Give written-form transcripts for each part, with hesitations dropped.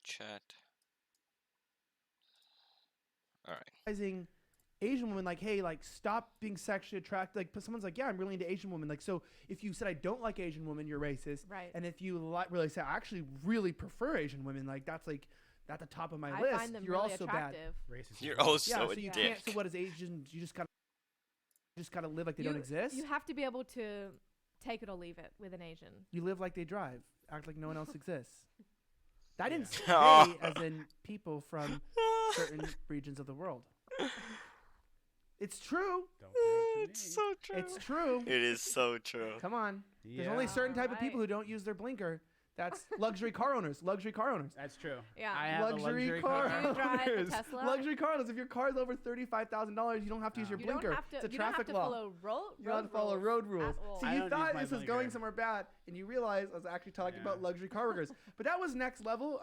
chat. All right. Asian women, like, hey, like, stop being sexually attracted. Like, but someone's like, yeah, I'm really into Asian women. Like, so if you said I don't like Asian women, you're racist. Right. And if you really say I actually really prefer Asian women, like that's like at the top of my I list. find them you're really also attractive. Racist. You're also yeah, a so you dick. can't. So what is Asian? You just gotta live like they don't exist. You have to be able to take it or leave it with an Asian. You live like they drive. Act like no one else exists. I didn't say as in people from certain regions of the world. It's true. Don't do it to me. It's so true. It's true. It is so true. Come on. There's Yeah. only certain type of Right. people who don't use their blinker. That's luxury car owners. Luxury car owners. That's true. Yeah. I have Luxury a luxury car car. Do you drive a owners. Tesla? Luxury car owners. If your car's over $35,000, you don't have to use your You blinker. don't have to. It's a You don't have traffic to law. follow road. You don't have to follow road rules. at all. See, I you don't thought use my this was blinker. going somewhere bad, and you realized I was actually talking about Yeah. luxury car workers. But that was next level.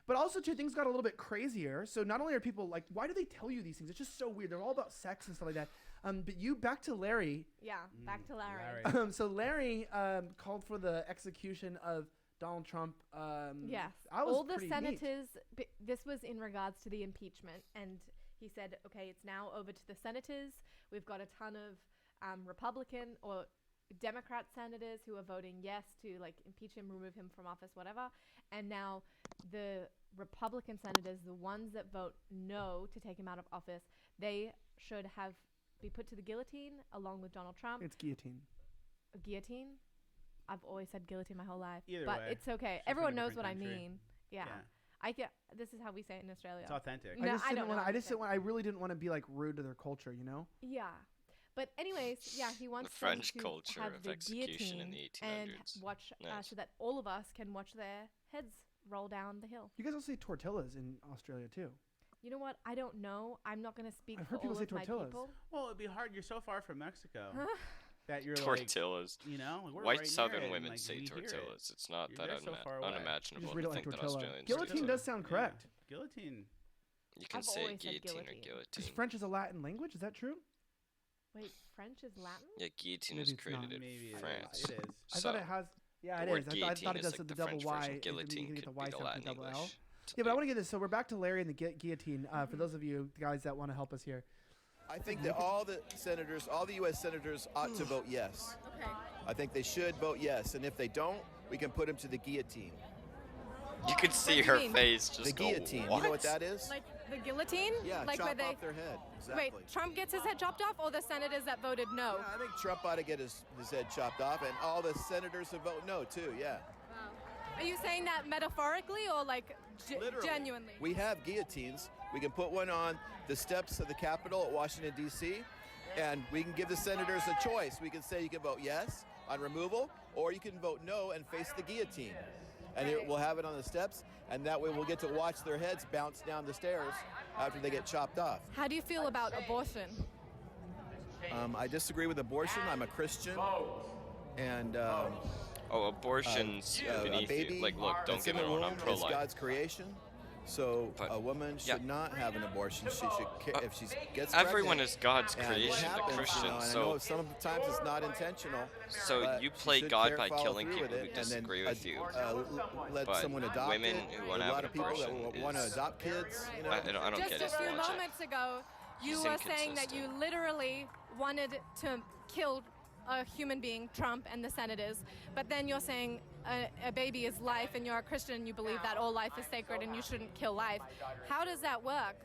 But also, too, things got a little bit crazier. So not only are people like, why do they tell you these things? It's just so weird. They're all about sex and stuff like that. But back to Larry. Yeah. Back to Larry. So Larry called for the execution of Donald Trump. Yes. I was All the pretty neat. senators. This was in regards to the impeachment, and he said, "Okay, it's now over to the senators. We've got a ton of Republican or Democrat senators who are voting yes to like impeach him, remove him from office, whatever. And now the Republican senators, the ones that vote no to take him out of office, they should be put to the guillotine along with Donald Trump. It's guillotine. A guillotine? I've always said guillotine my whole life. Either but way. it's okay. It's from a Everyone knows different what I country. mean. Yeah. This is how we say it in Australia. It's authentic. No, I just I didn't don't want. know. I just didn't want. I really didn't want to be like rude to their culture, you know. Yeah. But anyways, yeah, he wants The French them to culture have of the execution in the guillotine 1800s. and watch Nice. so that all of us can watch their heads roll down the hill. You guys also say tortillas in Australia too. You know what? I don't know. I'm not going to speak I've for heard people all say of my tortillas. people. Well, it'd be hard. You're so far from Mexico that you're Tortillas. like, you know, like, we're White right near Southern it, and, women like, say we hear it. tortillas. It's not You're that just so far away. You unimaginable just to read it like think that tortilla. Australians Guillotine say does sound correct. Guillotine. You can I've say always said guillotine or guillotine. Because guillotine. French is a Latin language. Is that true? Wait, French is Latin? Yeah, guillotine Maybe was it's not. created in Maybe France. it is. I So, thought it has. Yeah, the it word is. I guillotine thought it is does like the the double French Y. version. You can Guillotine get the could Y be the sound Latin for double L. English. Yeah, but I want to get this. So we're back to Larry and the guillotine. For those of you guys that want to help us here. I think that all the senators, all the U.S. senators ought to vote yes. Okay. I think they should vote yes. And if they don't, we can put them to the guillotine. You could see do you her mean? face just The go, guillotine. What? You know what that is? Like the guillotine? Yeah, like chop off their head. Exactly. Wait, Trump gets his head chopped off, or the senators that voted no? Yeah, I think Trump ought to get his head chopped off, and all the senators who vote no, too, yeah. Wow. Are you saying that metaphorically or like Literally. genuinely? We have guillotines. We can put one on the steps of the Capitol at Washington, D.C., and we can give the senators a choice. We can say you can vote yes on removal, or you can vote no and face the guillotine. And we'll have it on the steps, and that way we'll get to watch their heads bounce down the stairs after they get chopped off. How do you feel about abortion? I disagree with abortion. I'm a Christian, and Oh, abortion's a beneath baby you. Like, look, don't that's get in me the wrong, I'm womb is pro-life. God's creation. So But- a woman should yeah. not have an abortion. She should, if she gets Everyone pregnant, is God's and what creation, the happens, Christians. and I So, know sometimes it's not intentional. so but you she play should God by follow killing through people with who it, and then, disagree with you. Let But someone adopt women it. who There's wanna a have lot of people that abortion want to is- adopt kids. You know, I don't Just get a it. few Watch it. moments ago, you She's were saying that you inconsistent. literally wanted to kill a human being, Trump and the senators, but then you're saying a baby is life, and you're a Christian and you believe that all life is sacred and you shouldn't kill life. How does that work?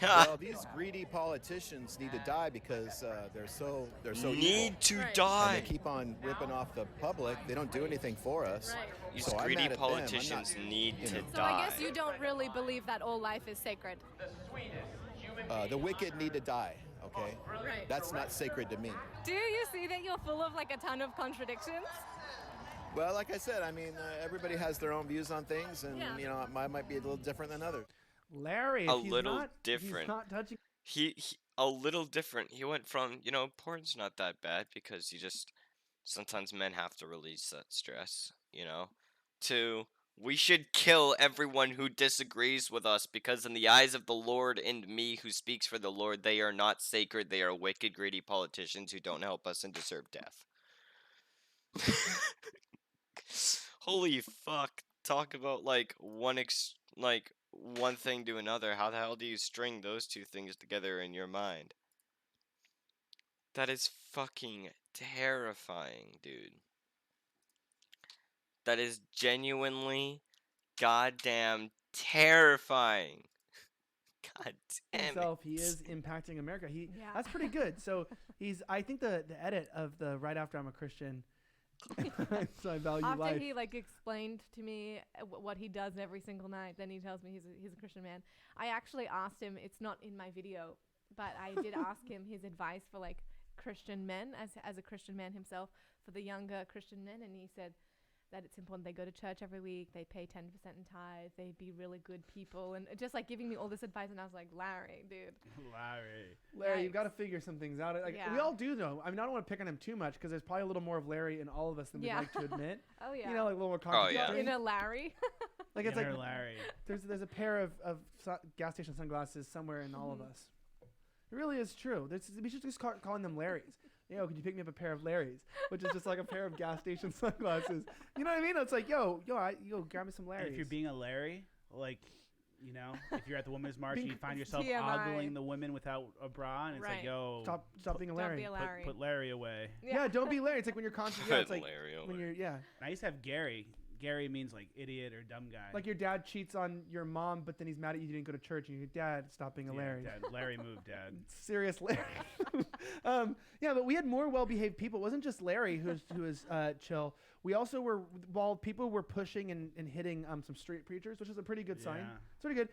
well, these greedy politicians need to die because they're so Need evil. to Right. And die. they keep on ripping off the public. They don't do anything for us. Right. These So I'm greedy mad at them. I'm not- politicians need you to know. So I die. guess you don't really believe that all life is sacred. The wicked need to die. Okay, Right. that's not sacred to me. Do you see that you're full of like a ton of contradictions? Well, like I said, I mean, everybody has their own views on things, and Yeah. you know, mine might be a little different than others. Larry, A if he's little not, if different. he's not touching. He a little different. He went from, porn's not that bad because sometimes men have to release that stress, to we should kill everyone who disagrees with us because in the eyes of the Lord and me who speaks for the Lord, they are not sacred. They are wicked, greedy politicians who don't help us and deserve death. Holy fuck. Talk about like like one thing to another. How the hell do you string those two things together in your mind? That is fucking terrifying, dude. That is genuinely goddamn terrifying. God damn it. Himself, he is impacting America. Yeah. That's pretty good. So I think the edit of the right after I'm a Christian, so I value After life. he like explained to me what he does every single night, then he tells me he's a Christian man. I actually asked him. It's not in my video, but I did ask him his advice for like Christian men as a Christian man himself for the younger Christian men, and he said that it's important they go to church every week, they pay 10% in tithe, they be really good people, and just like giving me all this advice. And I was like, Larry, dude. Larry, you've Yikes. got to figure some things out. Like we Yeah. all do, though. I mean, I don't want to pick on him too much because there's probably a little more of Larry in all of us than we'd Yeah. like to admit. Oh yeah. You know, like a little more Oh, yeah. contradictory. In a Larry. Like it's like Larry. there's a pair of gas station sunglasses somewhere in all of us. It really is true. We should just start calling them Larrys. Yo, could you pick me up a pair of Larrys? Which is just like a pair of gas station sunglasses. You know what I mean? It's like, yo, grab me some Larrys. And if you're being a Larry, like, you know, if you're at the women's march and you find yourself TMI. ogling the women without a bra, and it's Right. like, yo, Stop being a Don't Larry. be a Larry. put Larry away. Yeah, don't be Larry. It's like when you're conscious. Yeah, it's like Larry when you're I used to have Gary. Gary means like idiot or dumb guy. like your dad cheats on your mom, but then he's mad at you didn't go to church, and your dad, stop being a Yeah, Larry. Dad, Larry moved, Dad. Serious Larry. Yeah, but we had more well-behaved people. It wasn't just Larry who was chill. We also were, while people were pushing and hitting some street preachers, which is a pretty good sign. Yeah. It's pretty good.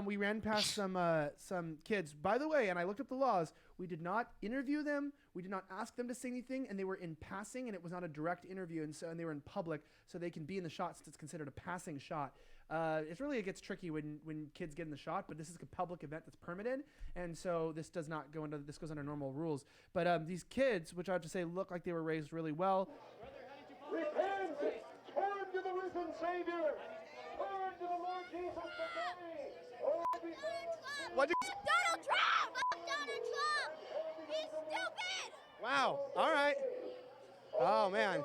We ran past some kids. By the way, and I looked up the laws, we did not interview them. We did not ask them to say anything, and they were in passing, and it was not a direct interview, and they were in public, so they can be in the shot since it's considered a passing shot. It gets tricky when kids get in the shot, but this is a public event that's permitted, and so this goes under normal rules. But these kids, which I have to say look like they were raised really well. Repent! Turn to the risen Savior! Turn to the Lord Jesus today! Oh, be Donald Trump! Fuck Donald Trump! He's stupid! Wow. All right. Oh man.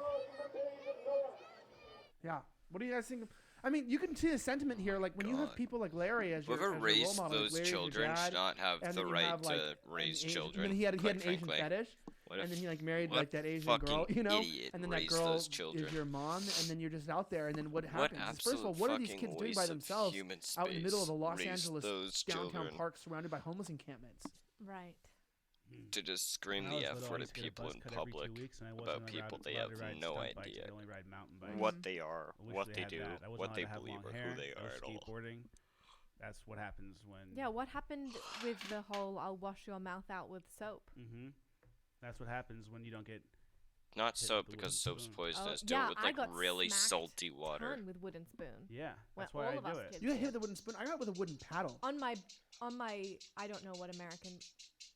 Yeah. What do you guys think? I mean, you can see the sentiment here. Like when you have God. people like Larry as your, Whoever as your role raised model, like those Larry's your children dad, should not have and the then you right have, like, to an raise Asian- children. And then he had an quite Asian frankly. fetish, What and a then he like married what like that Asian fucking girl, you know, idiot and then that raised girl those is children. your mom, and then you're just out there, and then what What happens? First of all, absolute what are these fucking kids doing waste by of themselves human out in the middle of the space Los raised Angeles those downtown children park surrounded by homeless encampments? Right. to just scream When I the was F little, I word used at to get a people buzz in cut every 2 public weeks, and I wasn't about allowed- people they allowed have to ride no stunt bikes. I idea could only ride mountain bikes. what they are, I wish what they they had do, that. I wasn't what allowed they to have believe, long or hair. who they I are was at all. skateboarding. That's what happens when. Yeah. What happened with the whole "I'll wash your mouth out with soap"? Mm-hmm. That's what happens when you don't get. Not hit soap with the because wooden soap's spoon. poisonous. Oh, Do yeah, it with I like got really smacked salty water. Ton with wooden spoon. Yeah, Well, that's why all I of do us it. kids You got hit did. with a wooden spoon. I got with a wooden paddle. On my, I don't know what American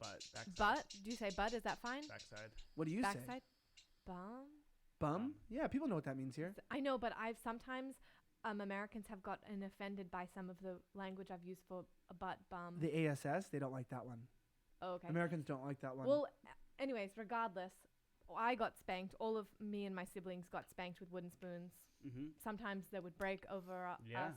But backside. butt. Do you say butt? Is that fine? Backside. What do you say? Backside. Bum. Bum? Yeah, people know what that means here. I know, but I've sometimes Americans have gotten offended by some of the language I've used for a butt, bum. The ASS, they don't like that one. Oh, okay. Americans don't like that one. Well, anyways, regardless, I got spanked. All of me and my siblings got spanked with wooden spoons. Mm-hmm. Sometimes they would break over Yeah. us.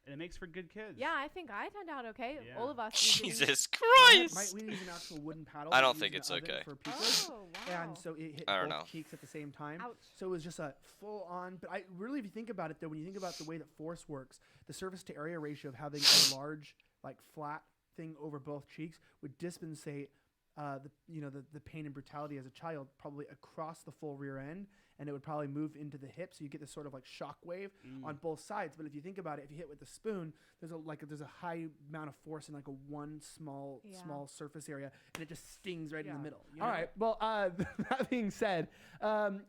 And it makes for good kids. Yeah, I think I turned out okay. Yeah. All of us. we didn't- Jesus we Christ! use an actual wooden paddle. I that don't we think use it's in the oven okay. For pizzas. Oh, wow. And so it hit I don't both know. cheeks at the same time. Ouch. So it was just a full on. But I really, if you think about it, though, when you think about the way that force works, the surface to area ratio of having a large, like flat thing over both cheeks would dispensate the pain and brutality as a child probably across the full rear end, and it would probably move into the hip, so you get this sort of like shock wave on both sides. But if you think about it, if you hit with a spoon, there's a high amount of force in like a one small surface area, and it just stings right in the middle. All right. Well, that being said,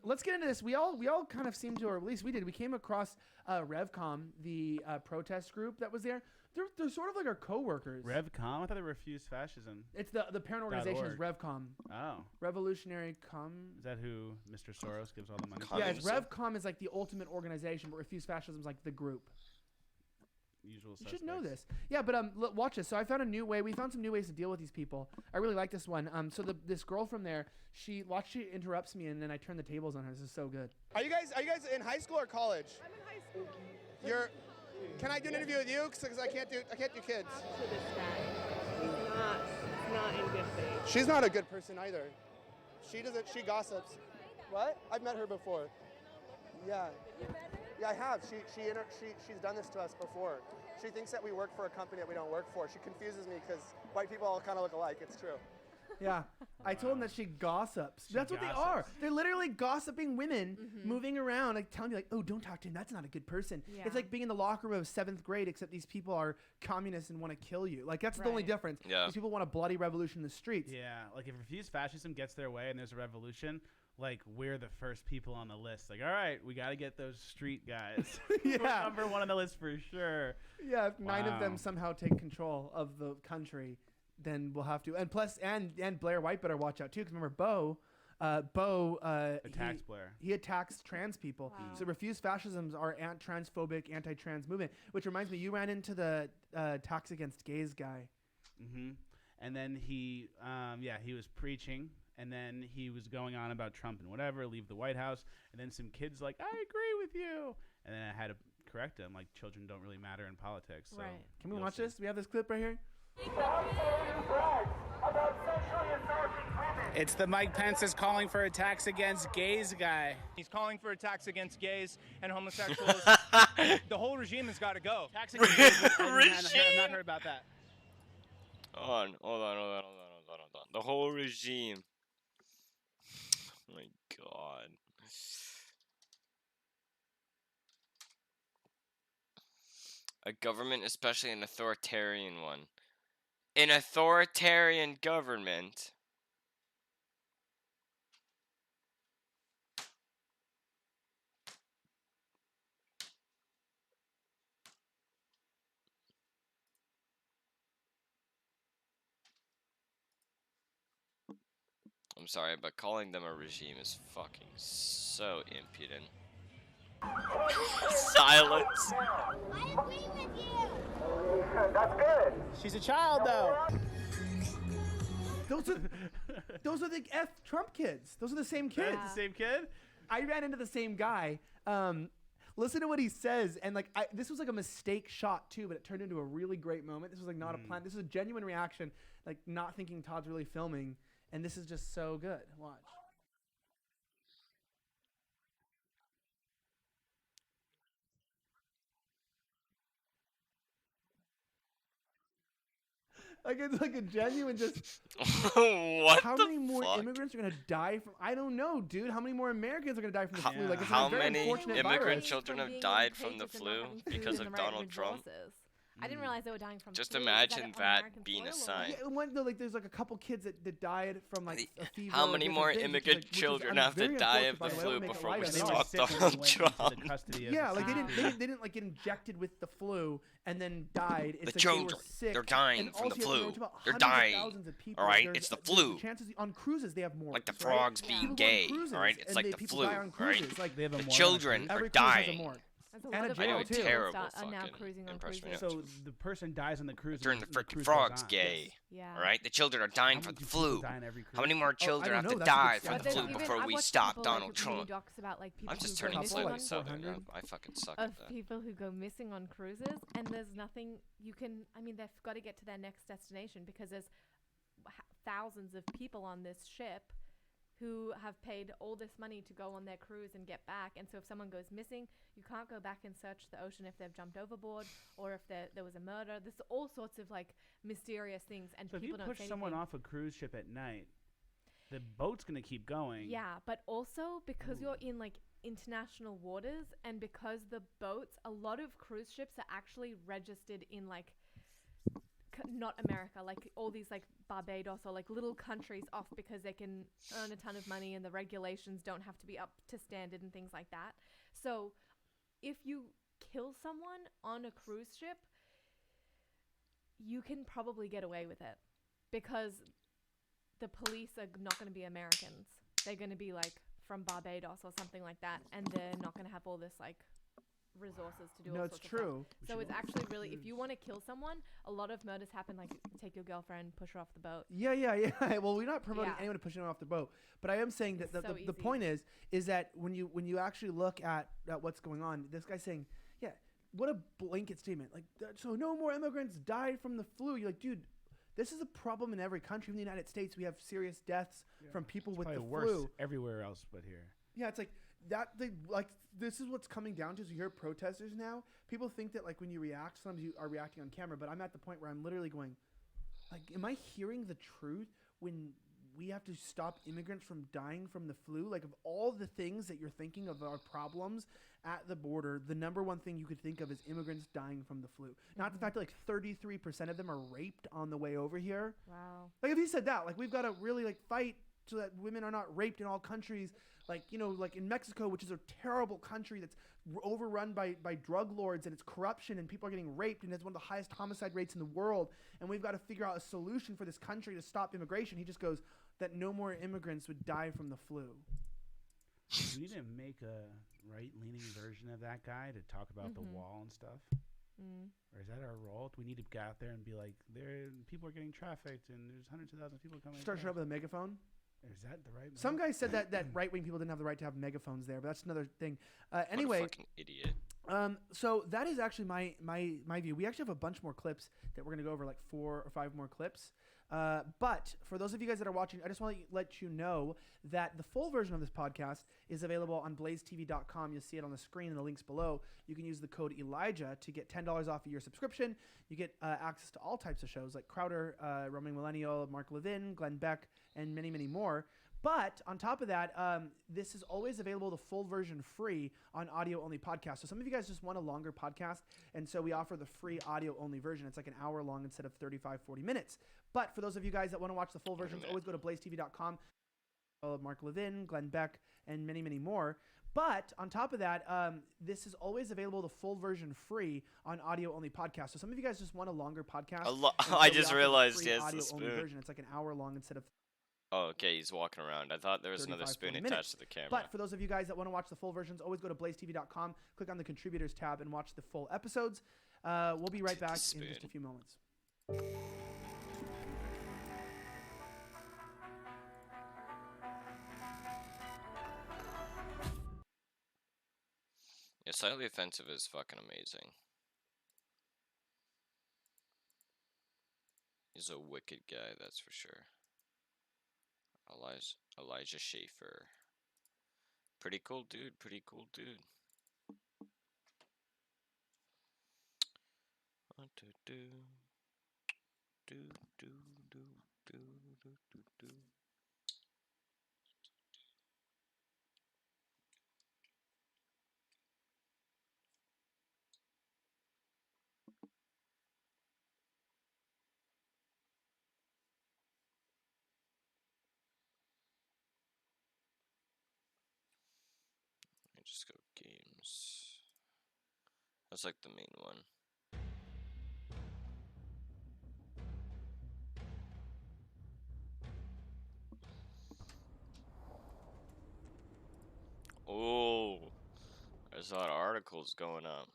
let's get into this. We all kind of seem to, or at least we did. We came across RevCom, the protest group that was there. They're sort of like our coworkers. RevCom? I thought they refused fascism. It's the parent organization is .org. RevCom. Oh. Revolutionary Com. Is that who Mr. Soros gives all the money to? Yeah, it's Communism. RevCom is like the ultimate organization, but Refuse Fascism is like the group. Usual You suspects. should know this. Yeah, but watch this. So I found a new way. We found some new ways to deal with these people. I really like this one. So this girl from there, she interrupts me, and then I turn the tables on her. This is so good. Are you guys in high school or college? I'm in high school. Can I do an interview with you? Because I can't do kids. To this guy. He's not in good faith. She's not a good person either. She gossips. What? I've met her before. Yeah. Yeah, I have. She's done this to us before. She thinks that we work for a company that we don't work for. She confuses me because white people all kind of look alike. It's true. Yeah, I told him that she gossips. That's what they are. They're literally gossiping women, moving around, like telling me, like, "Oh, don't talk to him. That's not a good person." Yeah. It's like being in the locker room of 7th grade, except these people are communists and want to kill you. Like that's the only difference. Yeah. These people want a bloody revolution in the streets. Yeah, like if refuse fascism gets their way and there's a revolution, like we're the first people on the list. Like, all right, we got to get those street guys. Yeah. We're number one on the list for sure. Yeah, if 9 of them somehow take control of the country, then we'll have to. And plus, and Blair White better watch out too, because remember Bo attacks Blair. He attacks trans people. Wow. So refuse fascisms are transphobic, anti-trans movement. Which reminds me, you ran into the Talks Against Gays guy. Mm-hmm. And then he was preaching, and then he was going on about Trump and whatever, leave the White House, and then some kids like, I agree with you, and then I had to correct him, like children don't really matter in politics. So Right. Can we watch this? We have this clip right here. It's the Mike Pence is calling for attacks against gays guy. He's calling for attacks against gays and homosexuals. The whole regime has got to go. Attacks against gays. I've not heard about that. Hold on. The whole regime. Oh my God. A government, especially an authoritarian one. An authoritarian government. I'm sorry, but calling them a regime is fucking so impudent. Silence. I agree with you. That's good. She's a child though. Those are the Trump kids. Those are the same kids. That's the same kid? I ran into the same guy. Listen to what he says, and like this was like a mistake shot too, but it turned into a really great moment. This was like not a plan. This is a genuine reaction, like not thinking Todd's really filming, and this is just so good. Watch. Like it's like a genuine just. What How the many more fuck? immigrants are gonna die from? I don't know, dude. How many more Americans are gonna die from the flu? Like it's How a very many unfortunate immigrant virus. children From have being died from the contagious and not flu having food because and of the right Donald Trump? resources. I didn't realize they were dying from Just flu. Is imagine on that American being a soil or what? sign. Yeah, like there's like a couple kids that died from like a fever. How or many different more things, immigrant which is children I'm have to very die unfortunate, of by the way. I flu don't make it before light we on They it. were stop sick when they Donald went into Trump? the custody of Yeah, the like they city. didn't like get injected with the flu and then died. It's The like they children, were sick. they're dying And from the also, you have to flu. know, it's about They're hundreds of dying. thousands of people. All right, There's- it's the there's flu. Chances on cruises they have more. Like the frogs being gay, all right? It's like the people flu, die on all right? cruises. Like They have a The morgue on a children cruise. are every cruise has a dying. morgue. There's a And lot a of jail, people I know, too. that terrible are now fucking cruising on impression, cruises. yeah. So the person dies on the cruise. During and the the frickin' cruise frogs goes on. gay. Yeah. All right, the children are dying How from many the people flu. die on every How many cruise? more I children don't have to know, that's a die good from But the stat. there's flu even, before I've we watched stop people, Donald like, Trump? mini docs about like people I'm just who go turning missing slightly on, southern. 400. I fucking suck of at that. people who go missing on cruises, and there's nothing you can. I mean, they've got to get to their next destination because there's thousands of people on this ship who have paid all this money to go on their cruise and get back. And so if someone goes missing, you can't go back and search the ocean if they've jumped overboard or if there was a murder. There's all sorts of like mysterious things, and So if you people don't push say someone anything. off a cruise ship at night, the boat's gonna keep going. Yeah, but also because you're in like international waters, and because the boats, a lot of cruise ships are actually registered in like not America, like all these like Barbados or like little countries off because they can earn a ton of money and the regulations don't have to be up to standard and things like that. So if you kill someone on a cruise ship, you can probably get away with it because the police are not going to be Americans. They're going to be like from Barbados or something like that, and they're not going to have all this like resources to do No, all it's sorts of stuff. true. So it's actually really, if you want to kill someone, a lot of murders happen like take your girlfriend, push her off the boat. Yeah. Well, we're not promoting Yeah. anyone to push anyone off the boat, but I am saying that It's so the easy. point is that when you actually look at what's going on, this guy's saying, yeah, what a blanket statement. Like, so no more immigrants died from the flu. You're like, dude, this is a problem in every country. In the United States, we have serious deaths from people with the worse flu. Everywhere else but here. Yeah, it's like that. This is what's coming down to. So you hear protesters now. People think that like when you react, sometimes you are reacting on camera. But I'm at the point where I'm literally going, like, am I hearing the truth when we have to stop immigrants from dying from the flu? Like, of all the things that you're thinking of our problems at the border, the number one thing you could think of is immigrants dying from the flu. Not the fact that like 33% of them are raped on the way over here. Wow. Like, if he said that, like, we've got to really like fight so that women are not raped in all countries. Like, you know, like in Mexico, which is a terrible country that's overrun by drug lords, and it's corruption, and people are getting raped, and it's one of the highest homicide rates in the world. And we've got to figure out a solution for this country to stop immigration. He just goes that no more immigrants would die from the flu. We need to make a right-leaning version of that guy to talk about the wall and stuff. Or is that our role? Do we need to get out there and be like, people are getting trafficked, and there's hundreds of thousands of people coming? Start showing up with a megaphone. Is that the right? Some guy said that right-wing people didn't have the right to have megaphones there, but that's another thing. Anyway, what a fucking idiot. So that is actually my view. We actually have a bunch more clips that we're gonna go over, like 4 or 5 more clips. But for those of you guys that are watching, I just want to let you know that the full version of this podcast is available on blazetv.com. You'll see it on the screen in the links below. You can use the code Elijah to get $10 off of your subscription. You get access to all types of shows like Crowder, Roaming Millennial, Mark Levin, Glenn Beck, and many, many more. But on top of that, this is always available, the full version free on audio-only podcast. So some of you guys just want a longer podcast, and so we offer the free audio-only version. It's like an hour long instead of 35, 40 minutes. But for those of you guys that want to watch the full versions, always go to blazetv.com. Mark Levin, Glenn Beck, and many, many more. But on top of that, this is always available, the full version free on audio-only podcast. So some of you guys just want a longer podcast. I just realized he has the audio-only spoon. version. It's like an hour long instead of Oh, okay, he's walking around. I thought there was another 35, spoon 40 attached minutes. to the camera. But for those of you guys that want to watch the full versions, always go to blazetv.com, click on the contributors tab, and watch the full episodes. We'll be right back in just a few moments. Yeah, Slightly Offensive is fucking amazing. He's a wicked guy, that's for sure. Elijah Schaefer. Pretty cool dude, pretty cool dude. Just go games. That's like the main one. Oh, there's a lot of articles going up.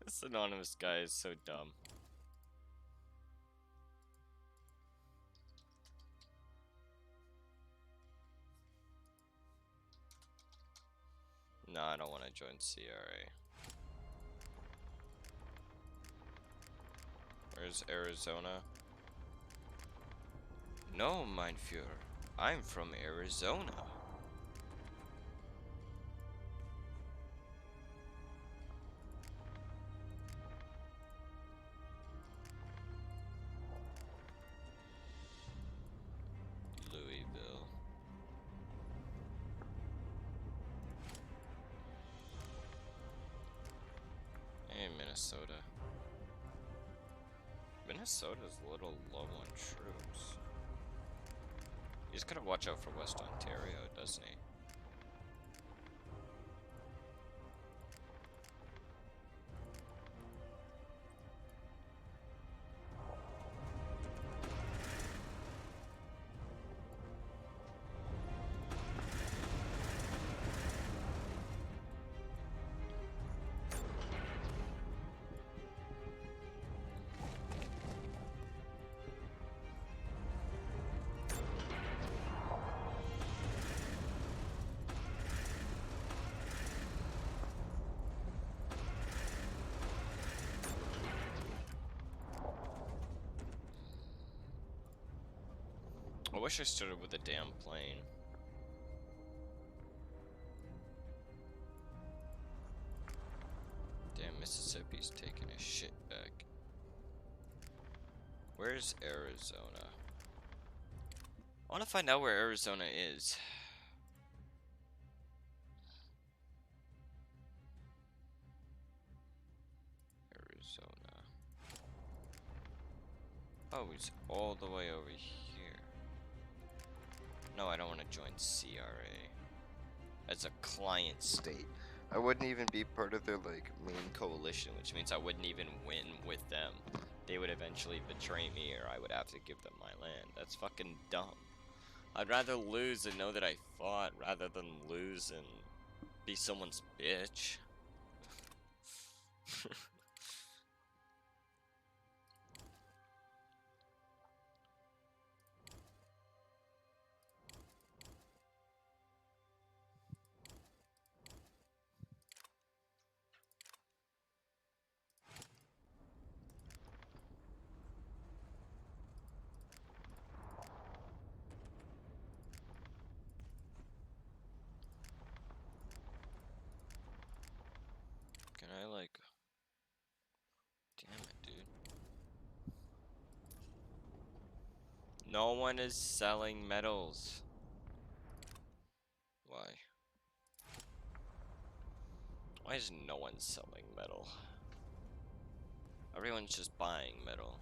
This anonymous guy is so dumb. No, I don't want to join CRA. Where's Arizona? No, mein Führer. I'm from Arizona. Louisville. Hey, Minnesota. Minnesota's a little low on troops. He's gotta watch out for West Ontario, doesn't he? wish I started with a damn plane. Damn, Mississippi's taking a shit back. Where's Arizona? I want to find out where Arizona is. Arizona. Oh, it's all the way over here. No, I don't want to join CRA as a client state. I wouldn't even be part of their like main coalition, which means I wouldn't even win with them. They would eventually betray me, or I would have to give them my land. That's fucking dumb. I'd rather lose and know that I fought rather than lose and be someone's bitch. Can I like... Damn it, dude. No one is selling metals. Why? Why is no one selling metal? Everyone's just buying metal.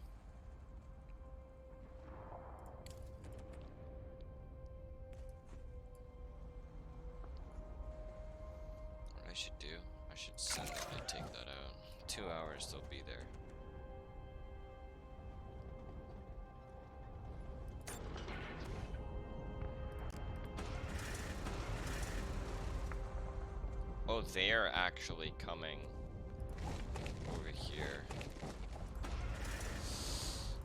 What I should do, I should send them to take that out. 2 hours, they'll be there. Oh, they're actually coming over here.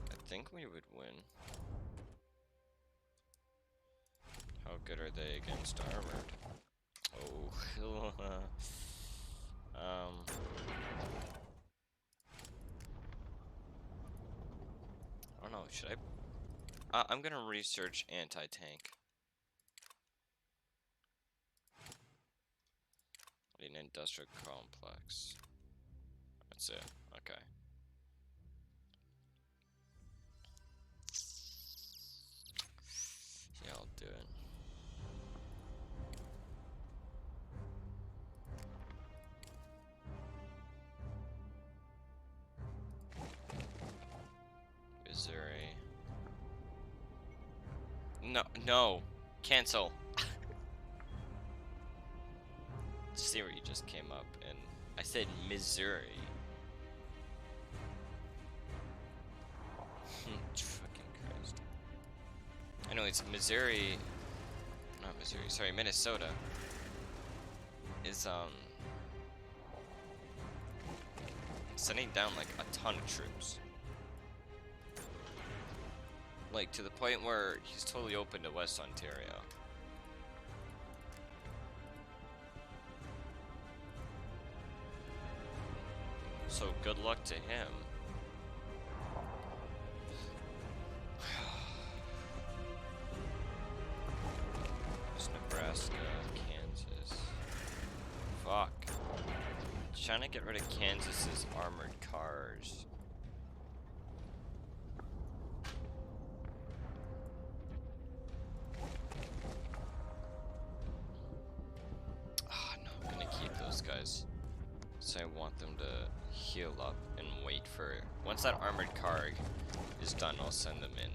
I think we would win. How good are they against armored? Oh, I don't know, should I? I'm gonna research anti-tank. An industrial complex. That's it. Okay. Yeah, I'll do it. Missouri. No. Cancel. Siri just came up and I said Missouri. Fucking Christ. Anyways, Missouri, not Missouri, sorry, Minnesota is sending down like a ton of troops. Like to the point where he's totally open to West Ontario. So good luck to him. It's Nebraska, Kansas. Fuck. Trying to get rid of Kansas's armored cars. Ah, no, I'm gonna keep those guys. So I want them to heal up and wait for... Once that armored car is done, I'll send them in.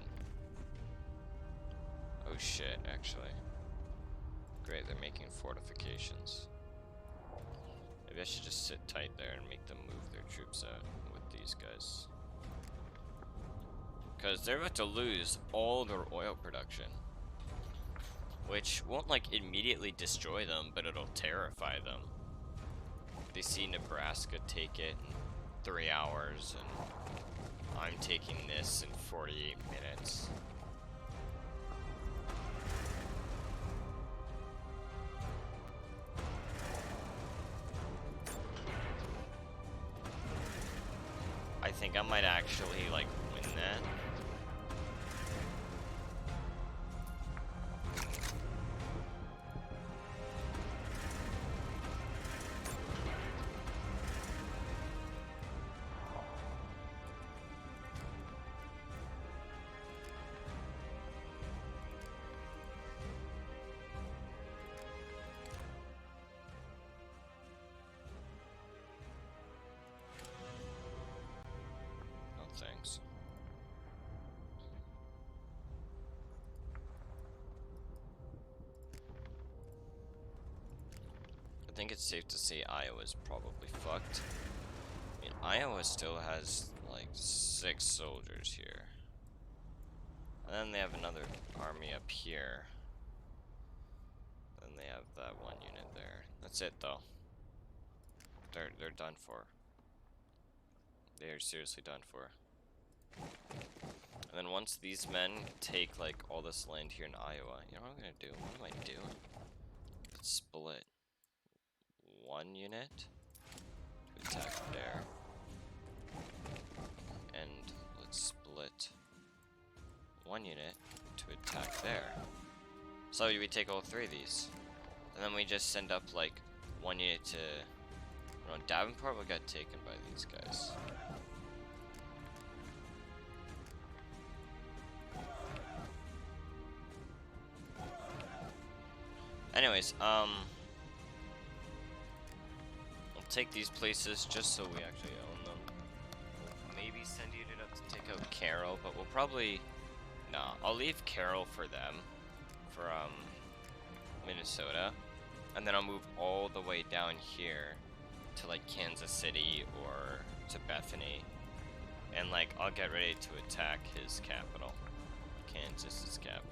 Oh shit, actually. Great, they're making fortifications. Maybe I should just sit tight there and make them move their troops out with these guys. Because they're about to lose all their oil production. Which won't like immediately destroy them, but it'll terrify them. They see Nebraska take it in 3 hours, and I'm taking this in 48 minutes. I think I might actually, like, win that. think it's safe to say Iowa's probably fucked. I mean, Iowa still has like 6 soldiers here. And then they have another army up here. Then they have that 1 unit there. That's it though. They're done for. They are seriously done for. And then once these men take like all this land here in Iowa, you know what I'm gonna do? What am I doing? Let's split 1 unit to attack there. And let's split 1 unit to attack there. So we take all 3 of these. And then we just send up like 1 unit to, I don't know, Davenport will get taken by these guys. Anyways, we'll take these places just so we actually own them. We'll maybe send unit up to take out Carroll, but we'll probably, nah, I'll leave Carroll for them, for Minnesota, and then I'll move all the way down here to like Kansas City or to Bethany, and like I'll get ready to attack his capital, Kansas's capital.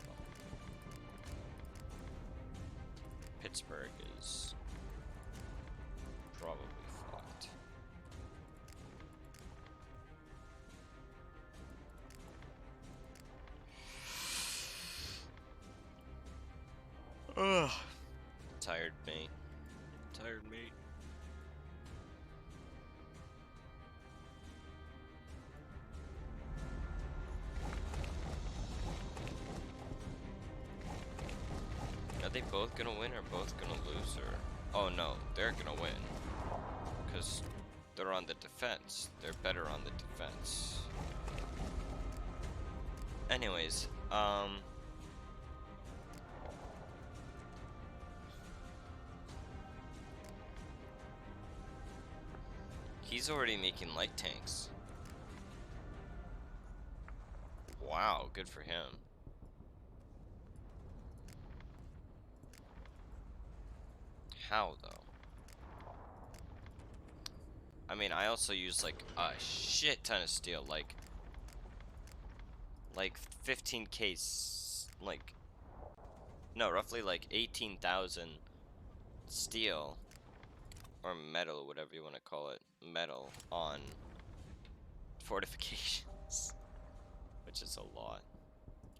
Pittsburgh is probably fucked. Ugh. Tired mate. Tired mate. Are they both gonna win or both gonna lose, or? Oh no, they're gonna win. Because they're on the defense. They're better on the defense. Anyways, he's already making light tanks. Wow, good for him. How though? I mean, I also use like a shit ton of steel, like 15k, like, no, roughly like 18,000 steel or metal, whatever you want to call it, metal on fortifications, which is a lot.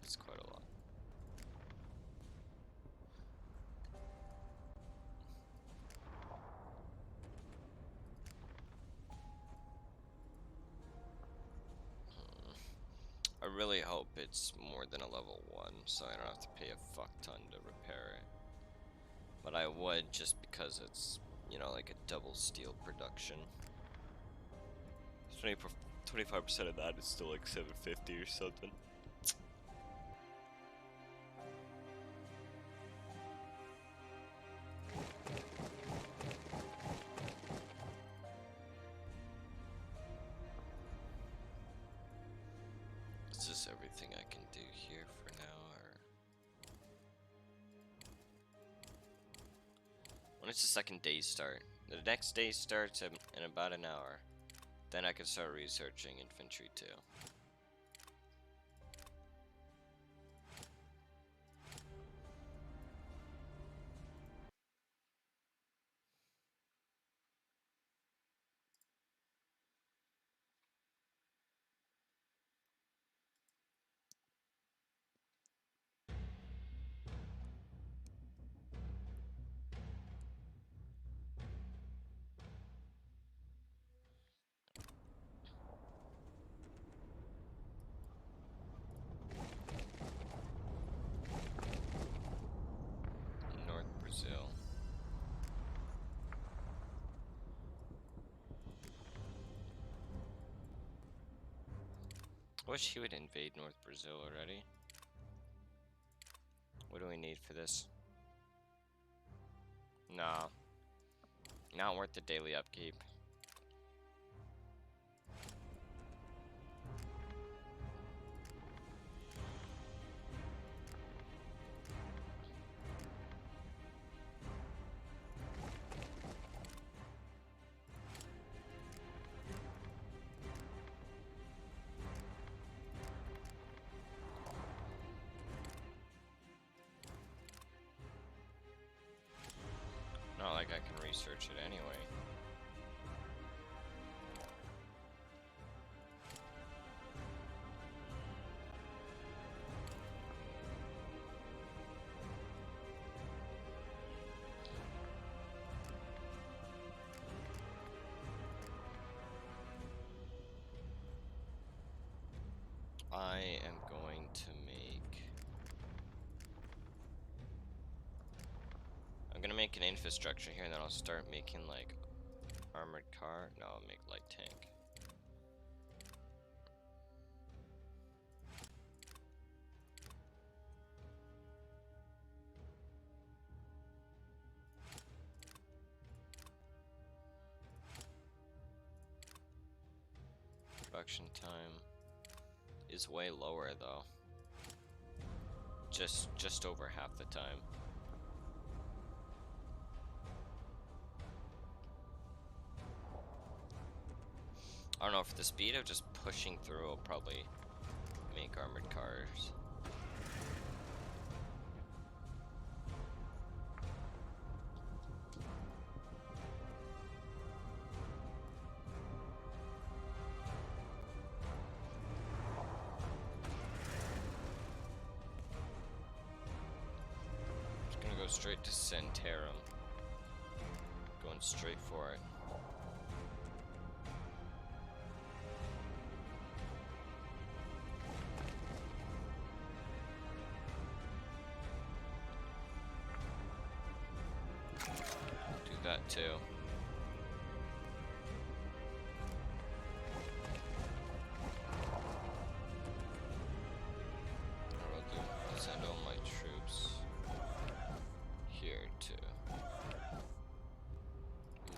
It's quite a lot. I really hope it's more than a level 1, so I don't have to pay a fuck ton to repair it. But I would, just because it's, you know, like a double steel production. 25% of that is still like 750 or something. Is this everything I can do here for now, or? When does the second day start? The next day starts in about an hour. Then I can start researching infantry too. North Brazil. I wish he would invade North Brazil already. What do we need for this? Nah. Not worth the daily upkeep. research it anyway. I am going to I'm gonna make an infrastructure here, and then I'll start making like armored car. No, I'll make light tank. Production time is way lower though. Just over half the time. I don't know, for the speed of just pushing through, I'll probably make armored cars. Just gonna go straight to Centaurum. Going straight for it. That too. I will do. I'll send all my troops here to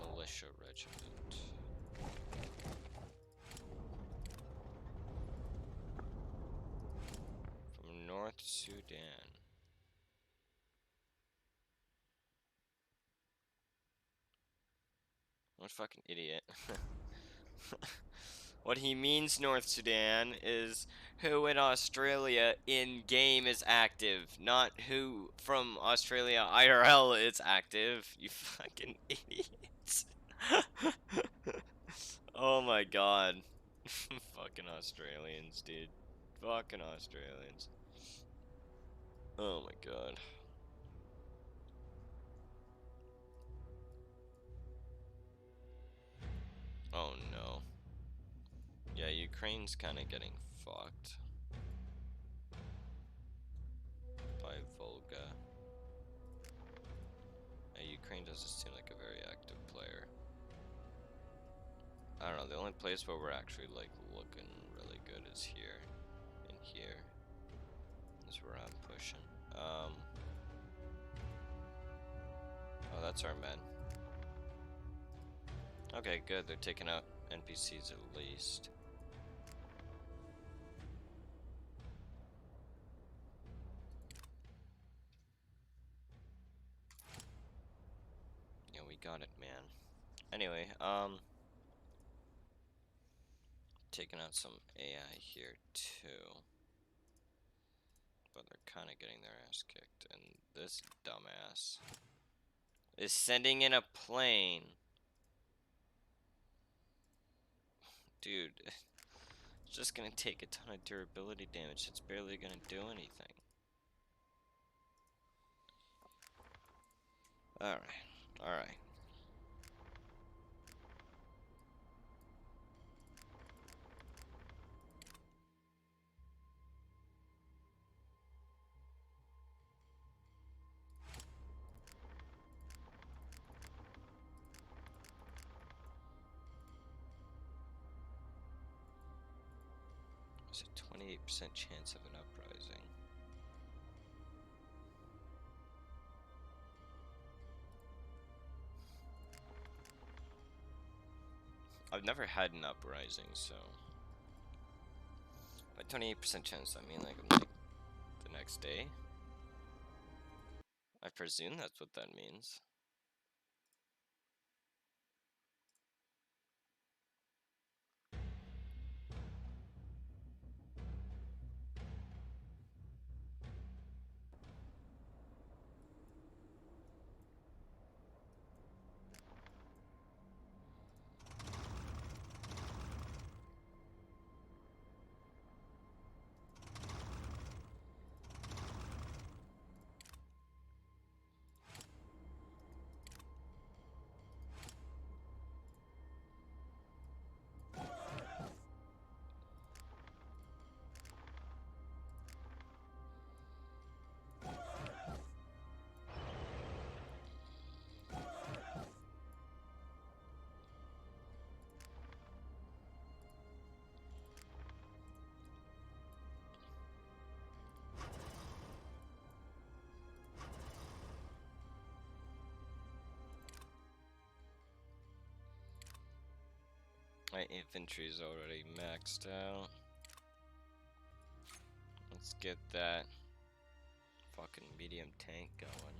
militia regiment. From North Sudan. What a fucking idiot. What he means, North Sudan, is who in Australia in-game is active, not who from Australia IRL is active, you fucking idiots. Oh my god. Fucking Australians, dude. Fucking Australians. Oh my god. Oh no. Yeah, Ukraine's kind of getting fucked by Volga. Ukraine doesn't seem like a very active player. I don't know, the only place where we're actually like looking really good is here. And here. That's where I'm pushing. Oh, that's our men. Okay, good, they're taking out NPCs at least. Yeah, we got it, man. Anyway, taking out some AI here too. But they're kind of getting their ass kicked. And this dumbass is sending in a plane. Dude, it's just gonna take a ton of durability damage. It's barely gonna do anything. Alright, alright. There's a 28% chance of an uprising. I've never had an uprising, so by 28% chance, I mean like the next day. I presume that's what that means. My infantry's already maxed out. Let's get that fucking medium tank going.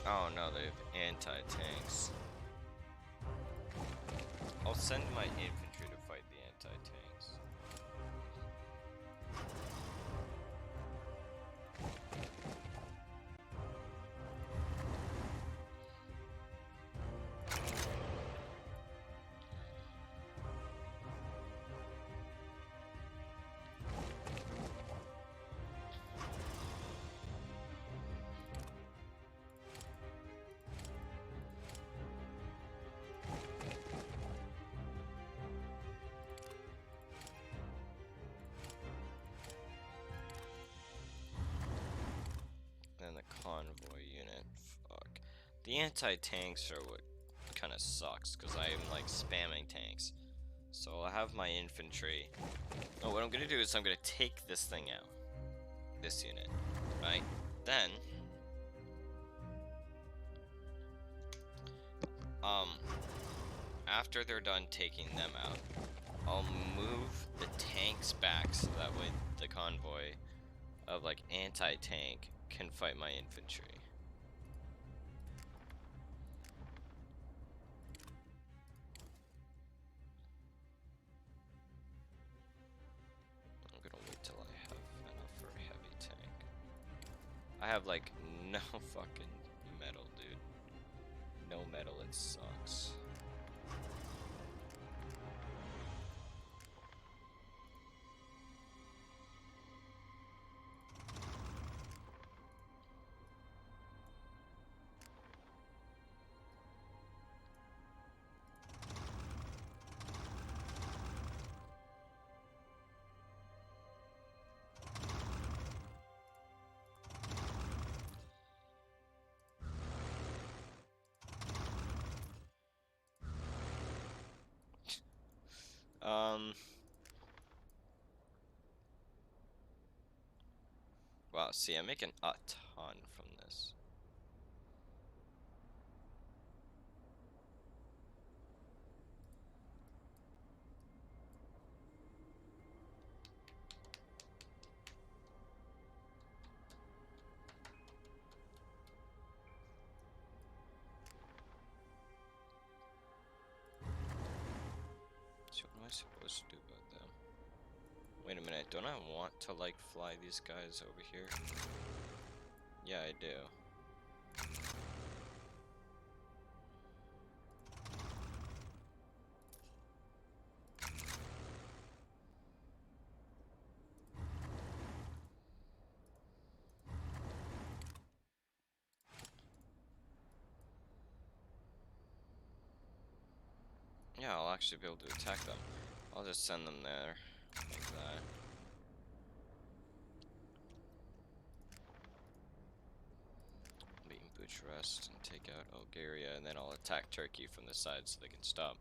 Oh no, they have anti-tanks. I'll send my infantry to fight the anti-tanks. And the convoy unit. Fuck. The anti-tanks are what kind of sucks, because I am like spamming tanks. So I'll have my infantry. Oh, what I'm gonna do is I'm gonna take this thing out. This unit. Right? Then after they're done taking them out, I'll move the tanks back so that way the convoy of like anti-tank can fight my infantry. I'm gonna wait till I have enough for a heavy tank. I have like no fucking metal, dude. No metal, it sucks. Wow, see, I'm making a ton from this. So what am I supposed to do about them? Wait a minute, don't I want to like fly these guys over here? Yeah, I do. Yeah, I'll actually be able to attack them. I'll just send them there, like that. Beat Bucharest and take out Bulgaria, and then I'll attack Turkey from the side so they can stop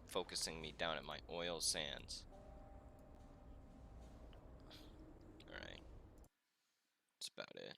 focusing me down at my oil sands. Alright. That's about it.